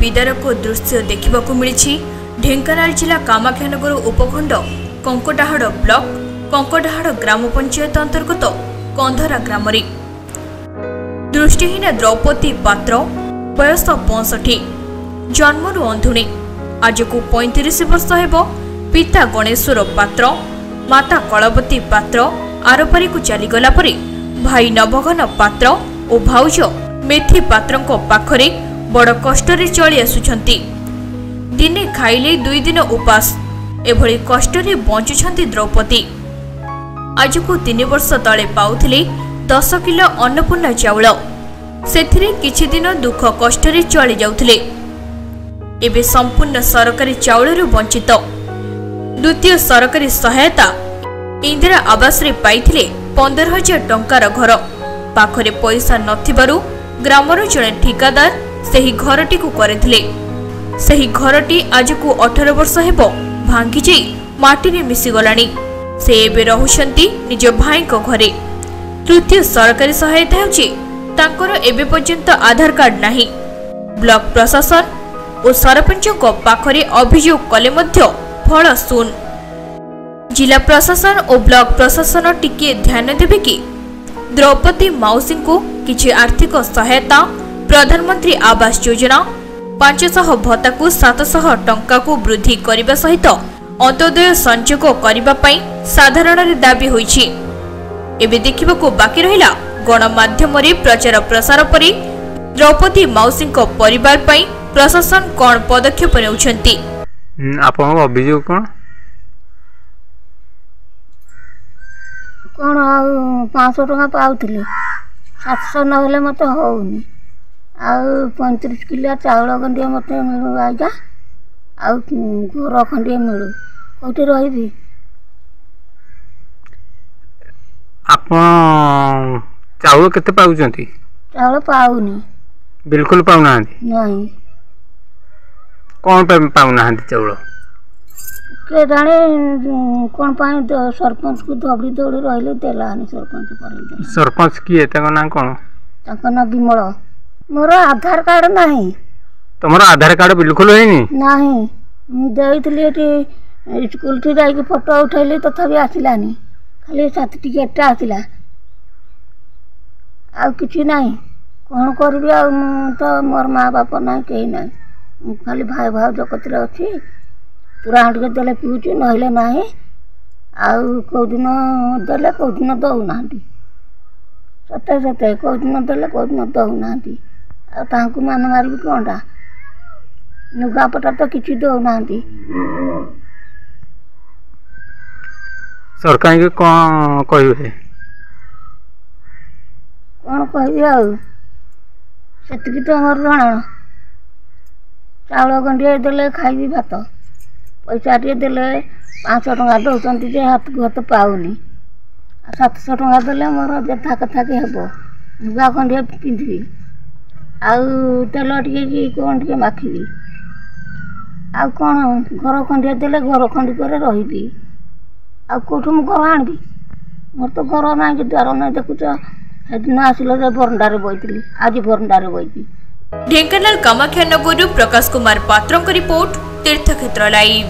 विदारक दृश्य देखा मिली ढेंकानाल जिला कामाख्यानगर उपखंड कंकटाहाड़ ब्लॉक कंकटाहाड़ ग्राम पंचायत अंतर्गत कंधरा ग्राम दृष्टिहीन द्रौपदी पात्र बयस 65 जन्मरू अंधुणी आज को 35 वर्ष हेब पिता गणेश्वर पात्र माता कलवती पात्र आरपारी को चलीगला परे भाई नवघन पात्र और भाउज मेथी पात्र पाखरे बड़ कष्ट चली आसुछंती। दिने खाइले 2 दिन उपास एभली कष्ट बंचुछंती द्रौपदी। आज को 3 वर्ष तले पाउथिले 10 किलो अन्नपूर्णा चाउल सेथिरे किछि दिन दुख कष्ट चली जाउथिले। एबे संपूर्ण सरकारी चाउल वंचित। द्वितीय सरकारी सहायता इंदिरा आवास रे पाइथिले 15,000 टंकार घर पाखरे पैसा नथिबारु ग्रामर जड़े ठिकादार सही घरटी को करथिले। सही घरटी आज को 18 वर्ष हेब भांगी जाई माटी रे मिसी गलानी। से एबे रहुछंती निज भाई को घरे। तृतीय सरकारी सहायता हेउची तांकर एबे पर्यंत आधार कार्ड नाही। ब्लॉक प्रशासन और सरपंच को पाखरे अभियोग कले मध्य फल शून। जिला प्रशासन और ब्लॉक प्रशासन टिके ध्यान देबे कि द्रौपदी माउसी को किछि आर्थिक सहायता प्रधानमंत्री आवास योजना 500 भत्ता को 700 टंका को वृद्धि करने सहित अंत्योदय संयोग करने साधारण दाबी होइछि। एबे देखिबाकू बाकी रहिला गणमाध्यम रे प्रचार प्रसार परि द्रौपदी माउसी परिवार पई प्रशासन कोन पदक्षेप नेउछंती। आपन अभियोग कोन 500 टका पाउथिले 700 नहले मते होउनी। आउ 35 किलो चाउल खंडिया मते मिलु आइगा आउ घर खंडिया मिलु कोठी रहिबी। आपन चाउल केते पाउचंती? चाउल पाउनी बिल्कुल पाउना नहीं। कोन पे पाउना चाउल के जाने कोन पाए सरपंच को दबड़ी दौड़ी रहले देलानी सरपंच करे। सरपंच किए तको ना कोन? तको ना विमल। मोर आधार कार्ड नहीं। तमरो आधार कार्ड बिल्कुल होइनी? नहीं देइतली एटी स्कूल थी जाई के फोटो उठैले तथापि आसिलानी खाली सर्टिफिकेट आसिला आ किछि नहीं। कोन करबी आ तो मोर मां बाप नहीं केही नहीं खाली भाई भाव जकतरे अछि पूरा हांडी देले पिउची नहिले नाही आउ को दिन देले को दिन दउ नांती सते सते को दिन देले को दिन दउ नांती आ तांकु मान मारबी कोंडा नुगा पटा तो किछि दउ नांती। सरकार के कोन कहिबे कोन कहबी आ सेतिकी तो हमर जाना चाउल गंडिया देले खाइबी भात पैसा टे देले 500 टका दौरान जे हाथ को हाथ पाऊनी 700 टका देले मोर जथा कथा के हेबो नुगा खंडिया पिंधबी आउ तेल टिके कि कोन टिके माखिबी आउ कोन घर खंडिया देले घर खंडी करे रहिबी आउ कोठु मु घर आनबी मोर तो घर नाही कि द्वार नाही देखुच हेदिन आसिलो जे बरंडारे बइतली आज बरंडारे बइती। ढेंकानाल कामाख्यानगर प्रकाश कुमार पात्रଙ୍କ रिपोर्ट तीर्थक्षेत्र लाइव।